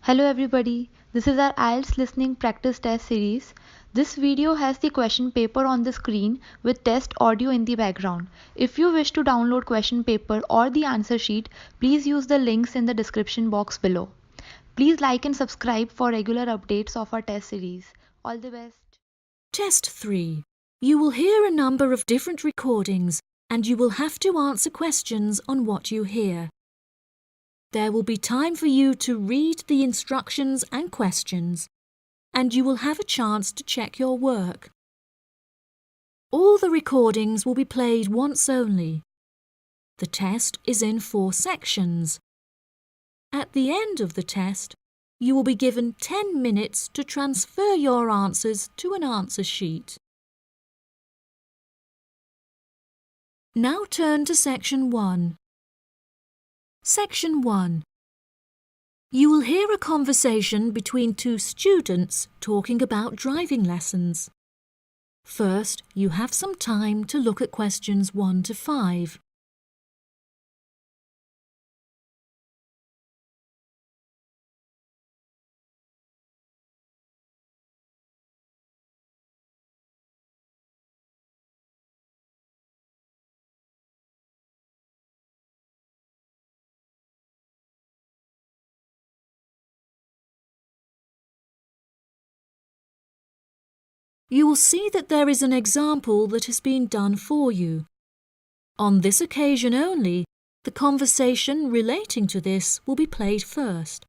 Hello everybody, this is our IELTS listening practice test series. This video has the question paper on the screen with test audio in the background. If you wish to download question paper or the answer sheet, please use the links in the description box below. Please like and subscribe for regular updates of our test series. All the best. Test 3. You will hear a number of different recordings and you will have to answer questions on what you hear. There will be time for you to read the instructions and questions, and you will have a chance to check your work. All the recordings will be played once only. The test is in 4 sections. At the end of the test, you will be given 10 minutes to transfer your answers to an answer sheet. Now turn to Section 1. Section 1. You will hear a conversation between 2 students talking about driving lessons. First, you have some time to look at questions 1 to 5. You will see that there is an example that has been done for you. On this occasion only, the conversation relating to this will be played first.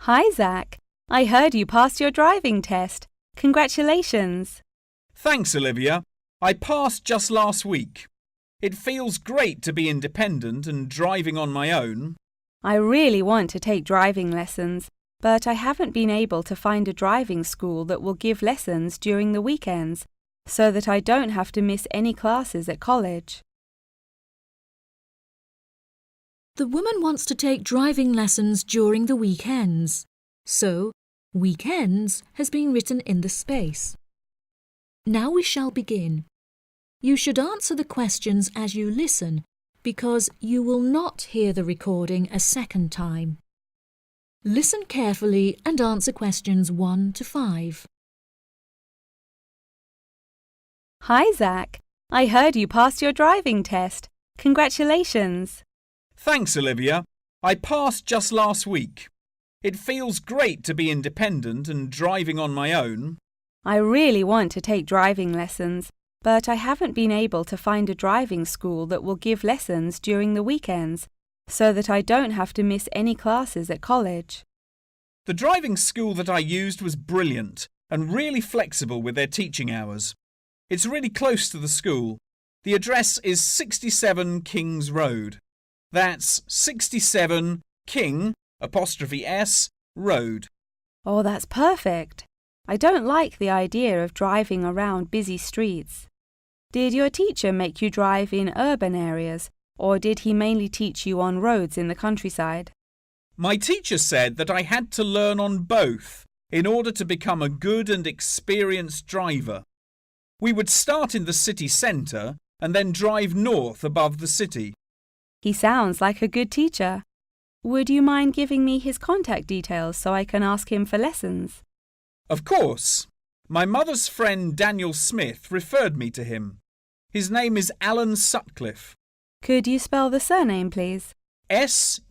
Hi, Zach. I heard you passed your driving test. Congratulations. Thanks, Olivia. I passed just last week. It feels great to be independent and driving on my own. I really want to take driving lessons, but I haven't been able to find a driving school that will give lessons during the weekends, so that I don't have to miss any classes at college. The woman wants to take driving lessons during the weekends, so weekends has been written in the space. Now we shall begin. You should answer the questions as you listen, because you will not hear the recording a second time. Listen carefully and answer questions 1 to 5. Hi, Zach. I heard you passed your driving test. Congratulations. Thanks, Olivia. I passed just last week. It feels great to be independent and driving on my own. I really want to take driving lessons, but I haven't been able to find a driving school that will give lessons during the weekends, so that I don't have to miss any classes at college. The driving school that I used was brilliant and really flexible with their teaching hours. It's really close to the school. The address is 67 Kings Road. That's 67 King '(S) Road. Oh, that's perfect. I don't like the idea of driving around busy streets. Did your teacher make you drive in urban areas, or did he mainly teach you on roads in the countryside? My teacher said that I had to learn on both in order to become a good and experienced driver. We would start in the city centre and then drive north above the city. He sounds like a good teacher. Would you mind giving me his contact details so I can ask him for lessons? Of course. My mother's friend Daniel Smith referred me to him. His name is Alan Sutcliffe. Could you spell the surname, please? Sutcliffe.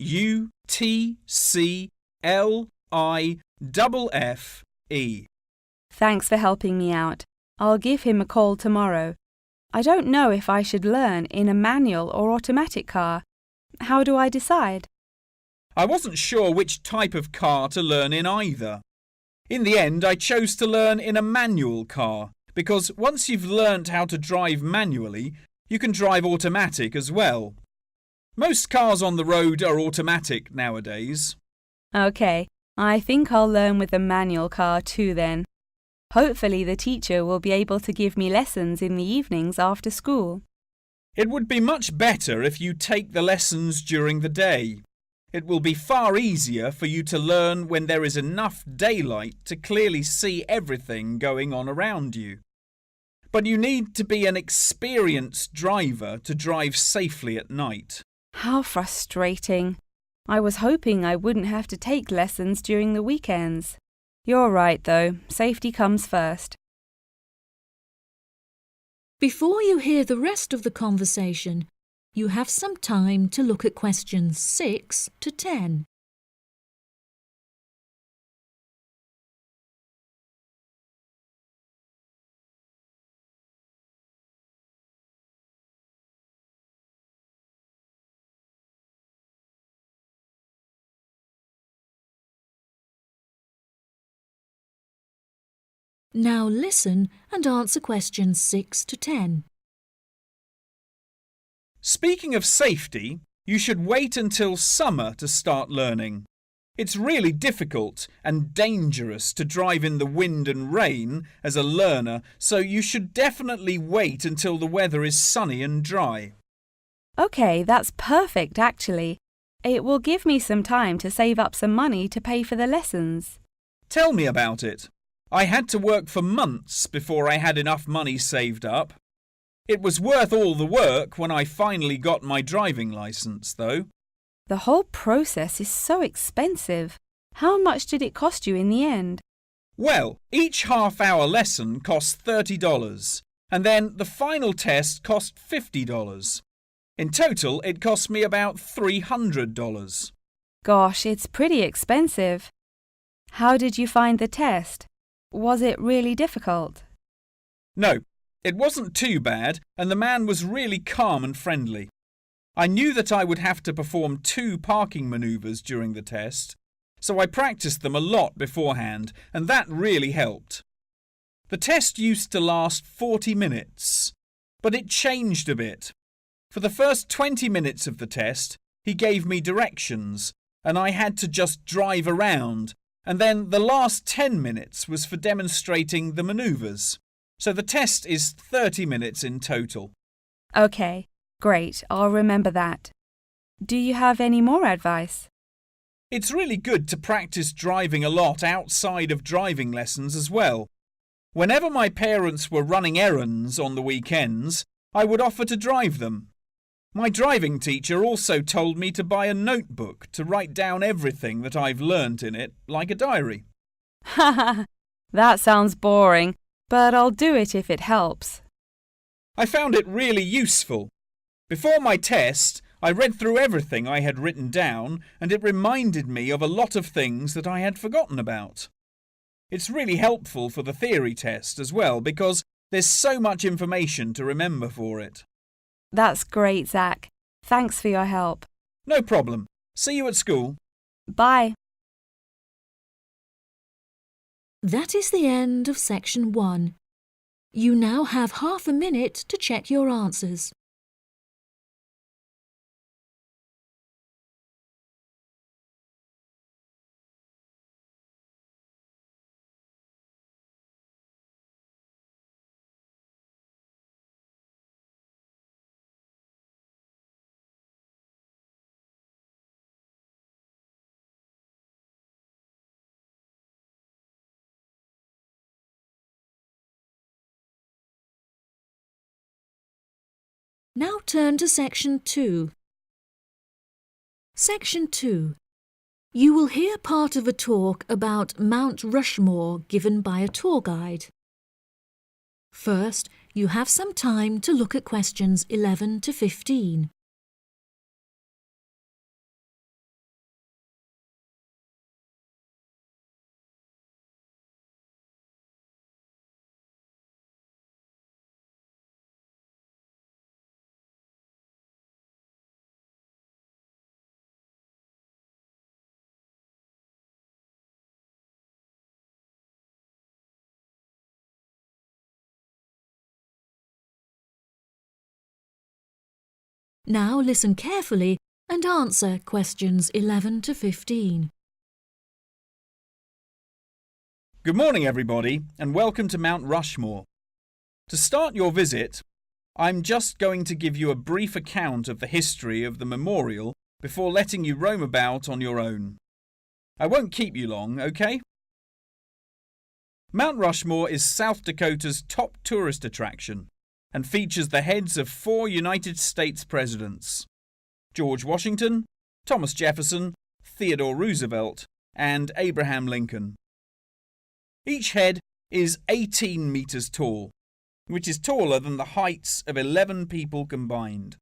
Thanks for helping me out. I'll give him a call tomorrow. I don't know if I should learn in a manual or automatic car. How do I decide? I wasn't sure which type of car to learn in either. In the end, I chose to learn in a manual car because once you've learnt how to drive manually, you can drive automatic as well. Most cars on the road are automatic nowadays. OK, I think I'll learn with a manual car too then. Hopefully the teacher will be able to give me lessons in the evenings after school. It would be much better if you take the lessons during the day. It will be far easier for you to learn when there is enough daylight to clearly see everything going on around you. But you need to be an experienced driver to drive safely at night. How frustrating. I was hoping I wouldn't have to take lessons during the weekends. You're right, though. Safety comes first. Before you hear the rest of the conversation, you have some time to look at questions 6 to 10. Now listen and answer questions 6 to 10. Speaking of safety, you should wait until summer to start learning. It's really difficult and dangerous to drive in the wind and rain as a learner, so you should definitely wait until the weather is sunny and dry. OK, that's perfect, actually. It will give me some time to save up some money to pay for the lessons. Tell me about it. I had to work for months before I had enough money saved up. It was worth all the work when I finally got my driving licence, though. The whole process is so expensive. How much did it cost you in the end? Well, each half-hour lesson cost $30, and then the final test cost $50. In total, it cost me about $300. Gosh, it's pretty expensive. How did you find the test? Was it really difficult? No, it wasn't too bad, and the man was really calm and friendly. I knew that I would have to perform 2 parking manoeuvres during the test, so I practiced them a lot beforehand, and that really helped. The test used to last 40 minutes, but it changed a bit. For the first 20 minutes of the test, he gave me directions, and I had to just drive around, and then the last 10 minutes was for demonstrating the manoeuvres. So the test is 30 minutes in total. OK, great. I'll remember that. Do you have any more advice? It's really good to practice driving a lot outside of driving lessons as well. Whenever my parents were running errands on the weekends, I would offer to drive them. My driving teacher also told me to buy a notebook to write down everything that I've learnt in it, like a diary. Haha, that sounds boring, but I'll do it if it helps. I found it really useful. Before my test, I read through everything I had written down, and it reminded me of a lot of things that I had forgotten about. It's really helpful for the theory test as well, because there's so much information to remember for it. That's great, Zach. Thanks for your help. No problem. See you at school. Bye. That is the end of section 1. You now have half a minute to check your answers. Now turn to section 2. Section 2. You will hear part of a talk about Mount Rushmore given by a tour guide. First, you have some time to look at questions 11 to 15. Now listen carefully and answer questions 11 to 15. Good morning, everybody, and welcome to Mount Rushmore. To start your visit, I'm just going to give you a brief account of the history of the memorial before letting you roam about on your own. I won't keep you long, OK? Mount Rushmore is South Dakota's top tourist attraction and features the heads of 4 United States presidents: George Washington, Thomas Jefferson, Theodore Roosevelt, and Abraham Lincoln. Each head is 18 metres tall, which is taller than the heights of 11 people combined.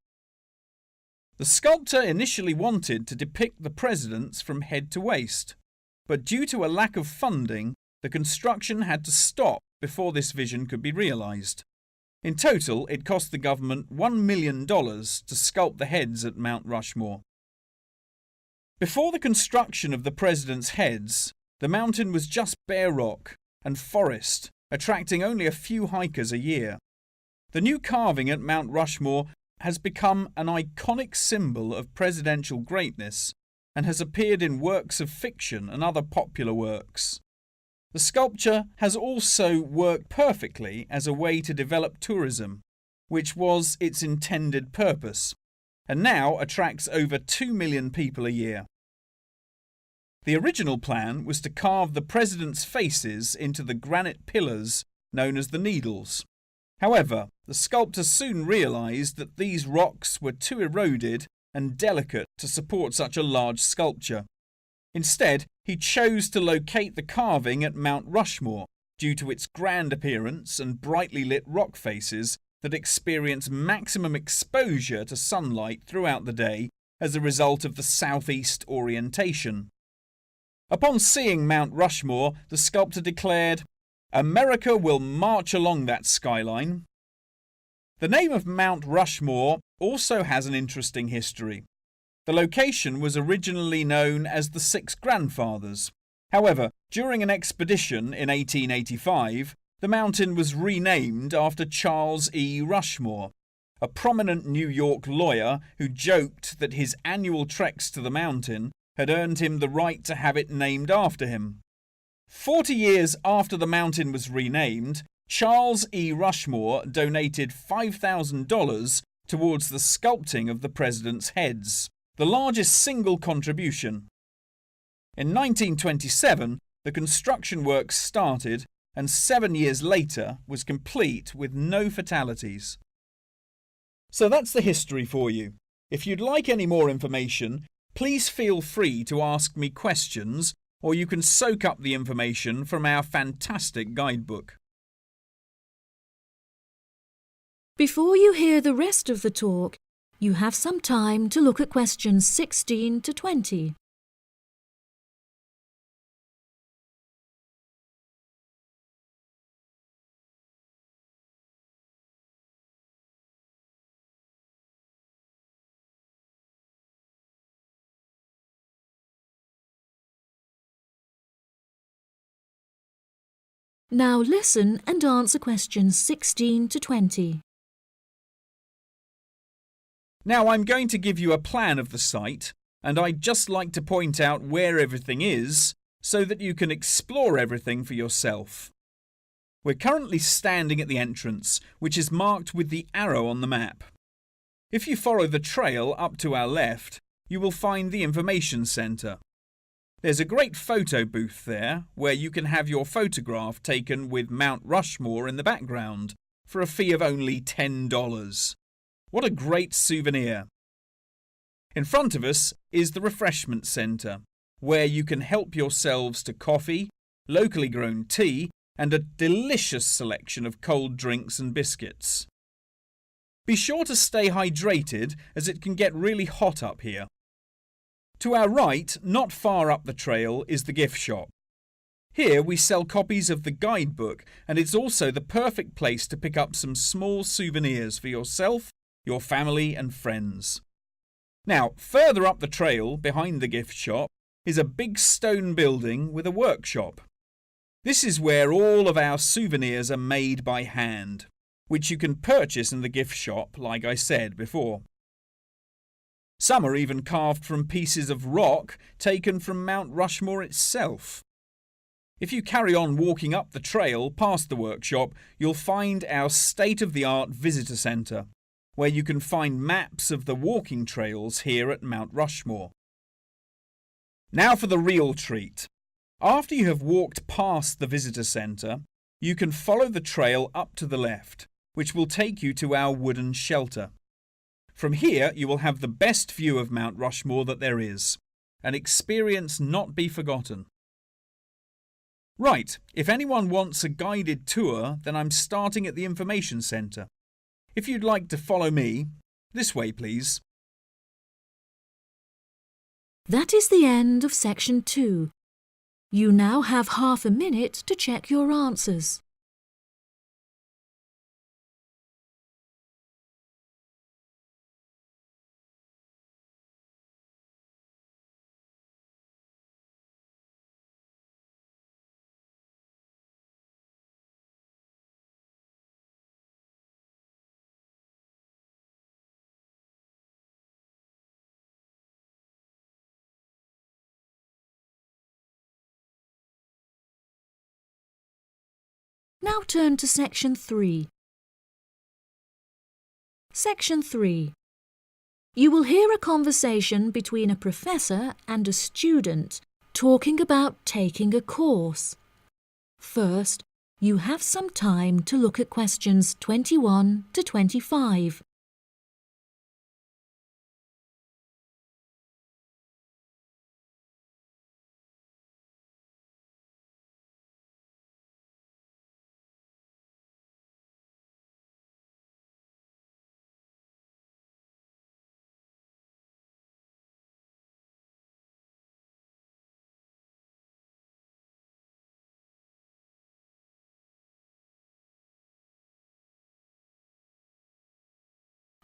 The sculptor initially wanted to depict the presidents from head to waist, but due to a lack of funding, the construction had to stop before this vision could be realised. In total, it cost the government $1 million to sculpt the heads at Mount Rushmore. Before the construction of the presidents' heads, the mountain was just bare rock and forest, attracting only a few hikers a year. The new carving at Mount Rushmore has become an iconic symbol of presidential greatness and has appeared in works of fiction and other popular works. The sculpture has also worked perfectly as a way to develop tourism, which was its intended purpose, and now attracts over 2 million people a year. The original plan was to carve the presidents' faces into the granite pillars known as the Needles. However, the sculptor soon realised that these rocks were too eroded and delicate to support such a large sculpture. Instead, he chose to locate the carving at Mount Rushmore due to its grand appearance and brightly lit rock faces that experience maximum exposure to sunlight throughout the day as a result of the southeast orientation. Upon seeing Mount Rushmore, the sculptor declared, "America will march along that skyline." The name of Mount Rushmore also has an interesting history. The location was originally known as the Six Grandfathers. However, during an expedition in 1885, the mountain was renamed after Charles E. Rushmore, a prominent New York lawyer who joked that his annual treks to the mountain had earned him the right to have it named after him. 40 years after the mountain was renamed, Charles E. Rushmore donated $5,000 towards the sculpting of the presidents' heads, the largest single contribution. In 1927, the construction works started and 7 years later was complete with no fatalities. So that's the history for you. If you'd like any more information, please feel free to ask me questions, or you can soak up the information from our fantastic guidebook. Before you hear the rest of the talk, you have some time to look at questions 16 to 20. Now listen and answer questions 16 to 20. Now I'm going to give you a plan of the site, and I'd just like to point out where everything is so that you can explore everything for yourself. We're currently standing at the entrance, which is marked with the arrow on the map. If you follow the trail up to our left, you will find the information centre. There's a great photo booth there where you can have your photograph taken with Mount Rushmore in the background for a fee of only $10. What a great souvenir! In front of us is the refreshment centre, where you can help yourselves to coffee, locally grown tea, and a delicious selection of cold drinks and biscuits. Be sure to stay hydrated as it can get really hot up here. To our right, not far up the trail, is the gift shop. Here we sell copies of the guidebook, and it's also the perfect place to pick up some small souvenirs for yourself, your family and friends. Now, further up the trail, behind the gift shop, is a big stone building with a workshop. This is where all of our souvenirs are made by hand, which you can purchase in the gift shop, like I said before. Some are even carved from pieces of rock taken from Mount Rushmore itself. If you carry on walking up the trail past the workshop, you'll find our state-of-the-art visitor centre, where you can find maps of the walking trails here at Mount Rushmore. Now for the real treat. After you have walked past the visitor centre, you can follow the trail up to the left, which will take you to our wooden shelter. From here you will have the best view of Mount Rushmore that there is, an experience not be forgotten. Right, if anyone wants a guided tour, then I'm starting at the information centre. If you'd like to follow me, this way please. That is the end of section 2. You now have half a minute to check your answers. Now turn to section 3. Section 3. You will hear a conversation between a professor and a student talking about taking a course. First, you have some time to look at questions 21 to 25.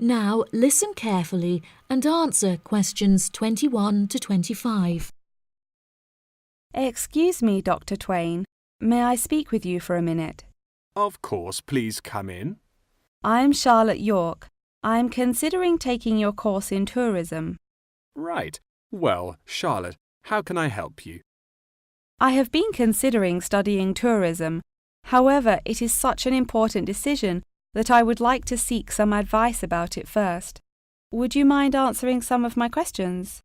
Now listen carefully and answer questions 21 to 25. Excuse me, Dr. Twain. May I speak with you for a minute? Of course, please come in. I'm Charlotte York. I'm considering taking your course in tourism. Right. Well, Charlotte, how can I help you? I have been considering studying tourism. However, it is such an important decision that I would like to seek some advice about it first. Would you mind answering some of my questions?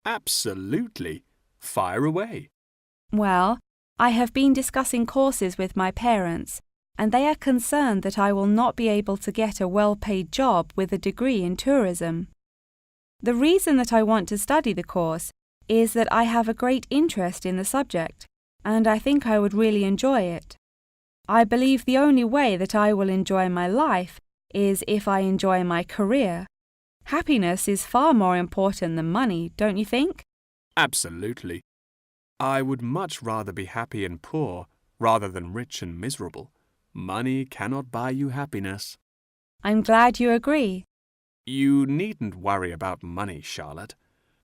Absolutely. Fire away. Well, I have been discussing courses with my parents, and they are concerned that I will not be able to get a well-paid job with a degree in tourism. The reason that I want to study the course is that I have a great interest in the subject, and I think I would really enjoy it. I believe the only way that I will enjoy my life is if I enjoy my career. Happiness is far more important than money, don't you think? Absolutely. I would much rather be happy and poor rather than rich and miserable. Money cannot buy you happiness. I'm glad you agree. You needn't worry about money, Charlotte.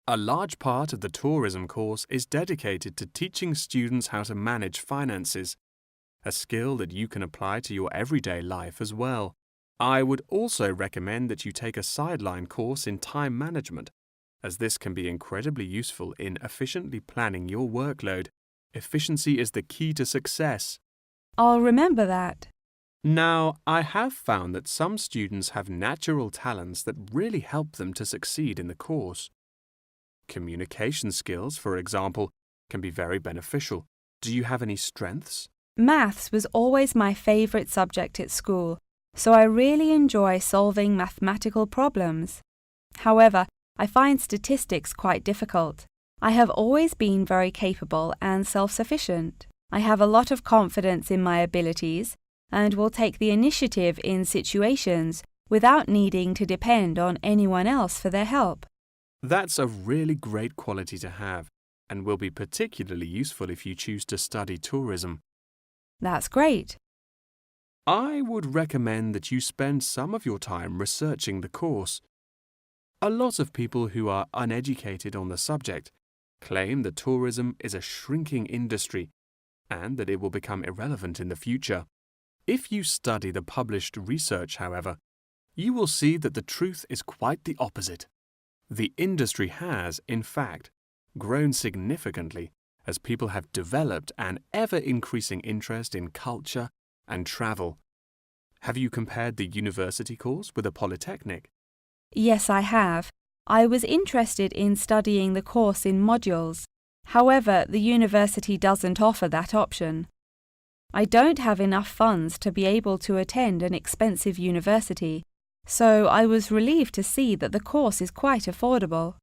A large part of the tourism course is dedicated to teaching students how to manage finances, a skill that you can apply to your everyday life as well. I would also recommend that you take a sideline course in time management, as this can be incredibly useful in efficiently planning your workload. Efficiency is the key to success. I'll remember that. Now, I have found that some students have natural talents that really help them to succeed in the course. Communication skills, for example, can be very beneficial. Do you have any strengths? Maths was always my favourite subject at school, so I really enjoy solving mathematical problems. However, I find statistics quite difficult. I have always been very capable and self-sufficient. I have a lot of confidence in my abilities and will take the initiative in situations without needing to depend on anyone else for their help. That's a really great quality to have and will be particularly useful if you choose to study tourism. That's great. I would recommend that you spend some of your time researching the course. A lot of people who are uneducated on the subject claim that tourism is a shrinking industry and that it will become irrelevant in the future. If you study the published research, however, you will see that the truth is quite the opposite. The industry has, in fact, grown significantly as people have developed an ever-increasing interest in culture and travel. Have you compared the university course with a polytechnic? Yes, I have. I was interested in studying the course in modules. However, the university doesn't offer that option. I don't have enough funds to be able to attend an expensive university, so I was relieved to see that the course is quite affordable.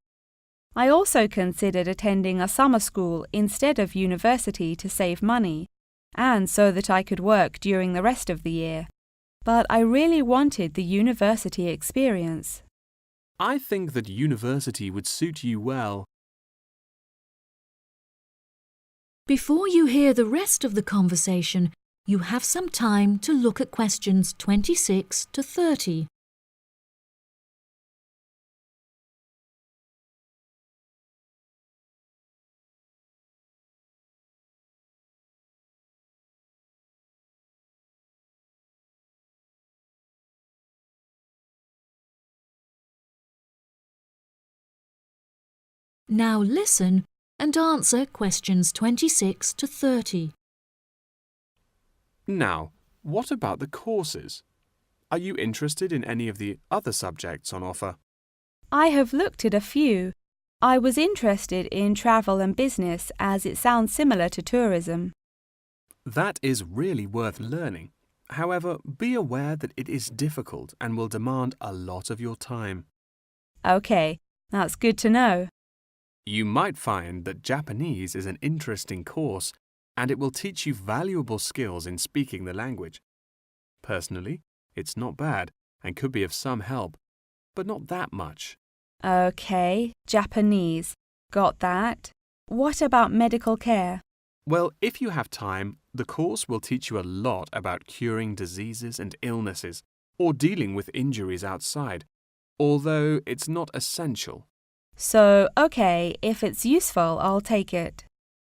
I also considered attending a summer school instead of university to save money, and so that I could work during the rest of the year. But I really wanted the university experience. I think that university would suit you well. Before you hear the rest of the conversation, you have some time to look at questions 26 to 30. Now listen and answer questions 26 to 30. Now, what about the courses? Are you interested in any of the other subjects on offer? I have looked at a few. I was interested in travel and business as it sounds similar to tourism. That is really worth learning. However, be aware that it is difficult and will demand a lot of your time. Okay, that's good to know. You might find that Japanese is an interesting course and it will teach you valuable skills in speaking the language. Personally, it's not bad and could be of some help, but not that much. Okay, Japanese. Got that. What about medical care? Well, if you have time, the course will teach you a lot about curing diseases and illnesses or dealing with injuries outside, although it's not essential. So, okay, if it's useful, I'll take it.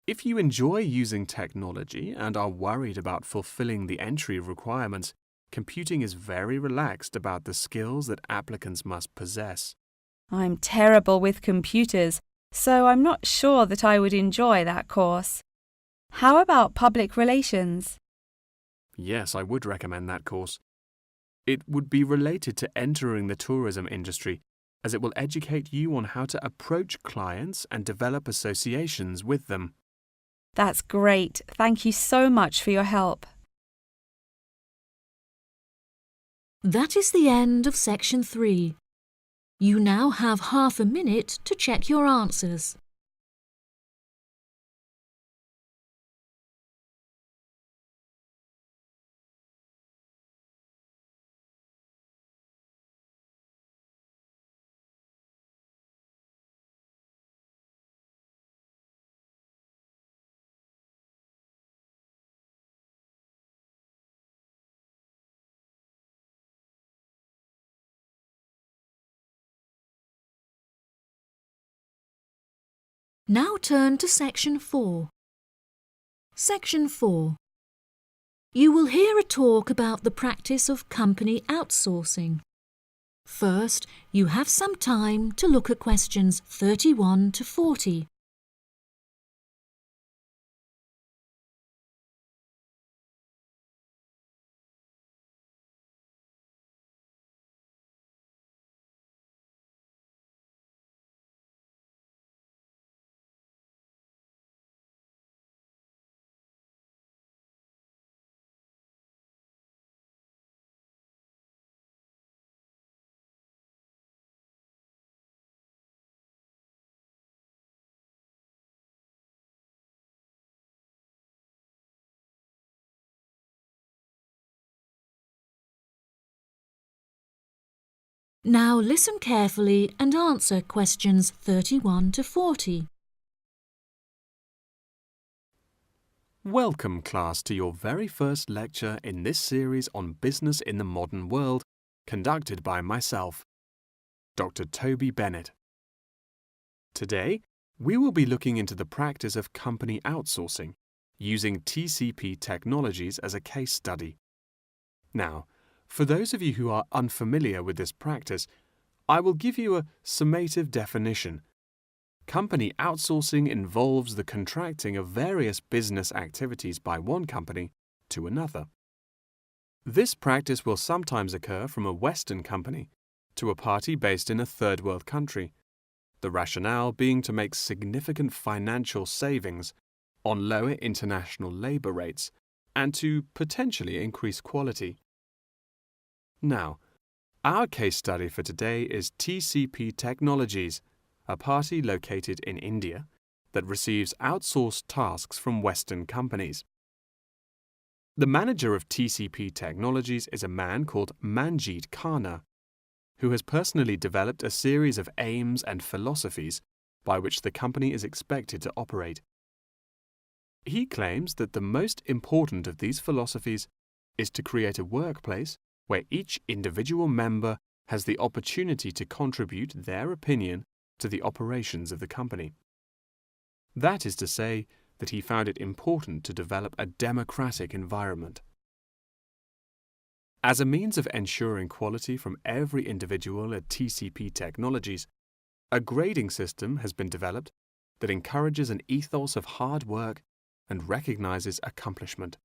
If you enjoy using technology and are worried about fulfilling the entry requirements, computing is very relaxed about the skills that applicants must possess. I'm terrible with computers, so I'm not sure that I would enjoy that course. How about public relations? Yes, I would recommend that course. It would be related to entering the tourism industry, as it will educate you on how to approach clients and develop associations with them. That's great. Thank you so much for your help. That is the end of section 3. You now have half a minute to check your answers. Now turn to section 4. Section 4. You will hear a talk about the practice of company outsourcing. First, you have some time to look at questions 31 to 40. Now listen carefully and answer questions 31 to 40. Welcome, class, to your very first lecture in this series on business in the modern world, conducted by myself, Dr. Toby Bennett. Today, we will be looking into the practice of company outsourcing, using TCP technologies as a case study. Now, for those of you who are unfamiliar with this practice, I will give you a summative definition. Company outsourcing involves the contracting of various business activities by one company to another. This practice will sometimes occur from a Western company to a party based in a third world country, the rationale being to make significant financial savings on lower international labour rates and to potentially increase quality. Now, Our case study for today is TCP Technologies, a party located in India that receives outsourced tasks from Western companies. The manager of TCP Technologies is a man called Manjeet Khanna, who has personally developed a series of aims and philosophies by which the company is expected to operate. He claims that the most important of these philosophies is to create a workplace where each individual member has the opportunity to contribute their opinion to the operations of the company. That is to say, that he found it important to develop a democratic environment. As a means of ensuring quality from every individual at TCP Technologies, a grading system has been developed that encourages an ethos of hard work and recognizes accomplishment.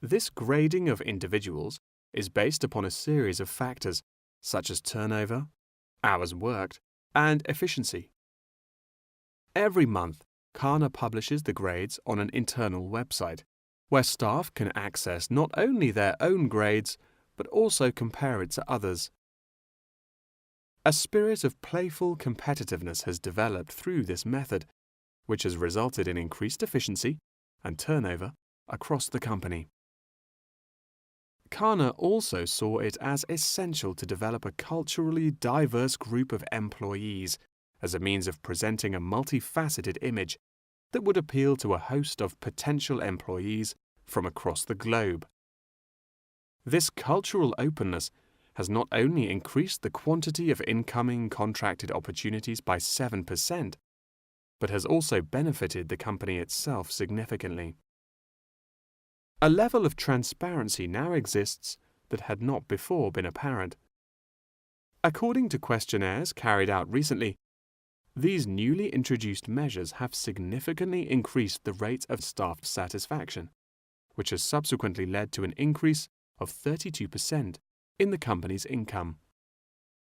This grading of individuals is based upon a series of factors such as turnover, hours worked, and efficiency. Every month, Khanna publishes the grades on an internal website, where staff can access not only their own grades, but also compare it to others. A spirit of playful competitiveness has developed through this method, which has resulted in increased efficiency and turnover across the company. Khanna also saw it as essential to develop a culturally diverse group of employees as a means of presenting a multifaceted image that would appeal to a host of potential employees from across the globe. This cultural openness has not only increased the quantity of incoming contracted opportunities by 7%, but has also benefited the company itself significantly. A level of transparency now exists that had not before been apparent. According to questionnaires carried out recently, these newly introduced measures have significantly increased the rate of staff satisfaction, which has subsequently led to an increase of 32% in the company's income.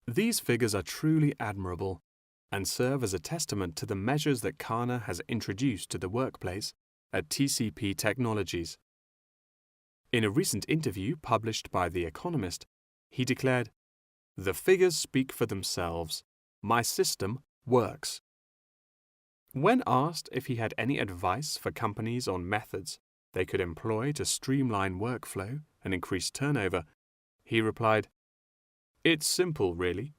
These figures are truly admirable and serve as a testament to the measures that Khanna has introduced to the workplace at TCP Technologies. In a recent interview published by The Economist, he declared, "The figures speak for themselves. My system works." When asked if he had any advice for companies on methods they could employ to streamline workflow and increase turnover, he replied, "It's simple, really.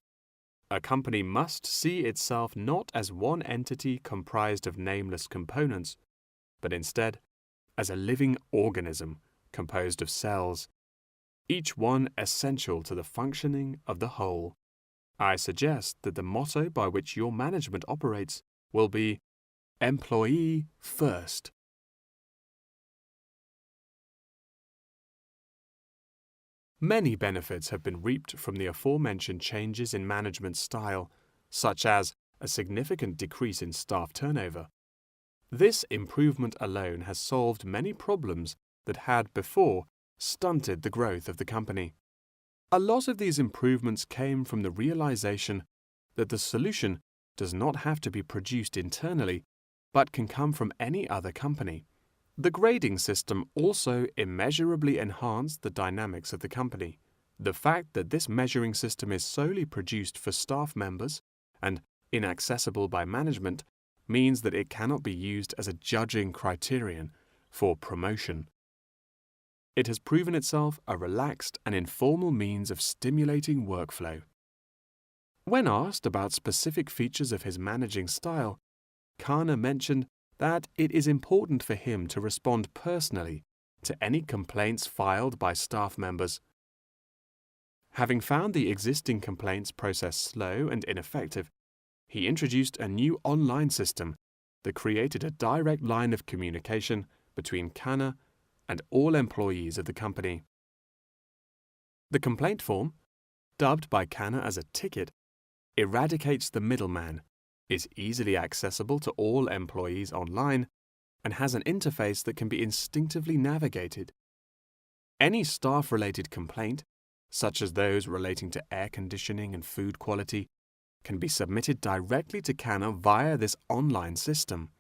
A company must see itself not as one entity comprised of nameless components, but instead as a living organism composed of cells, each one essential to the functioning of the whole. I suggest that the motto by which your management operates will be employee first." Many benefits have been reaped from the aforementioned changes in management style, such as a significant decrease in staff turnover. This improvement alone has solved many problems that had before stunted the growth of the company. A lot of these improvements came from the realization that the solution does not have to be produced internally, but can come from any other company. The grading system also immeasurably enhanced the dynamics of the company. The fact that this measuring system is solely produced for staff members and inaccessible by management means that it cannot be used as a judging criterion for promotion. It has proven itself a relaxed and informal means of stimulating workflow. When asked about specific features of his managing style, Khanna mentioned that it is important for him to respond personally to any complaints filed by staff members. Having found the existing complaints process slow and ineffective, he introduced a new online system that created a direct line of communication between Khanna and all employees of the company. The complaint form, dubbed by Khanna as a ticket, eradicates the middleman, is easily accessible to all employees online, and has an interface that can be instinctively navigated. Any staff-related complaint, such as those relating to air conditioning and food quality, can be submitted directly to Khanna via this online system.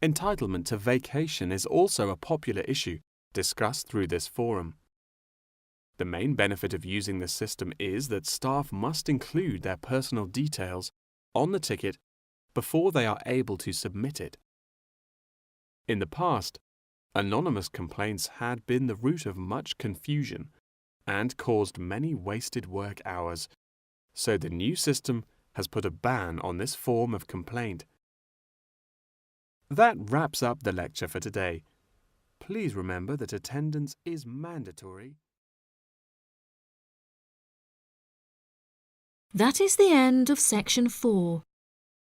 Entitlement to vacation is also a popular issue discussed through this forum. The main benefit of using this system is that staff must include their personal details on the ticket before they are able to submit it. In the past, anonymous complaints had been the root of much confusion and caused many wasted work hours, so the new system has put a ban on this form of complaint. That wraps up the lecture for today. Please remember that attendance is mandatory. That is the end of section 4.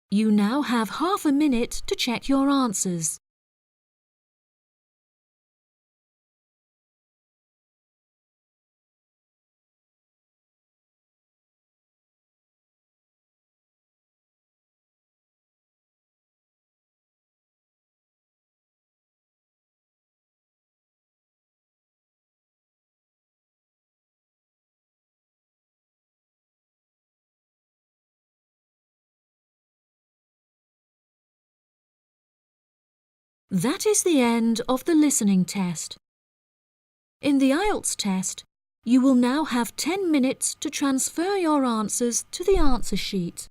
You now have half a minute to check your answers. That is the end of the listening test. In the IELTS test, you will now have 10 minutes to transfer your answers to the answer sheet.